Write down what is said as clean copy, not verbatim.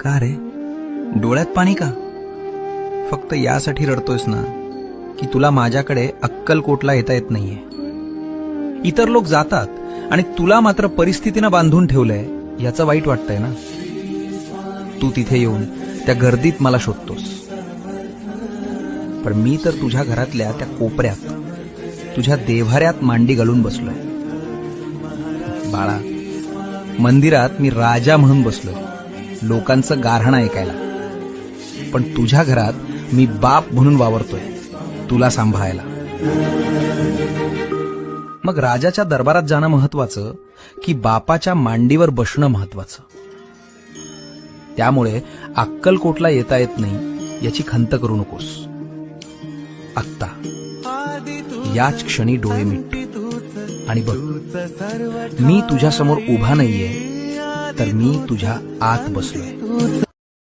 का रे, डोळ्यात पाणी का? फक्त यासाठी रडतोयस ना की तुला माझ्याकडे अक्कलकोटला येता येत नाहीये. इतर लोक जातात आणि तुला मात्र परिस्थितीनं बांधून ठेवलंय याचं वाईट वाटतंय ना. तू तिथे येऊन त्या गर्दीत मला शोधतोस, पण मी तर तुझ्या घरातल्या त्या कोपऱ्यात तुझ्या देव्हाऱ्यात मांडी घालून बसलोय. बाळा, मंदिरात मी राजा म्हणून बसलोय लोकांचं गारहाणं ऐकायला, पण तुझ्या घरात मी बाप म्हणून वावरतोय तुला सांभाळायला. मग राजाच्या दरबारात जाणं महत्वाचं की बापाच्या मांडीवर बसणं महत्वाचं? त्यामुळे अक्कलकोटला येता येत नाही याची खंत करू नकोस. आत्ता याच क्षणी डोळे मिट आणि बघ, मी तुझ्या समोर उभा नाहीये, तर मी तुझ्या आत बसलोय.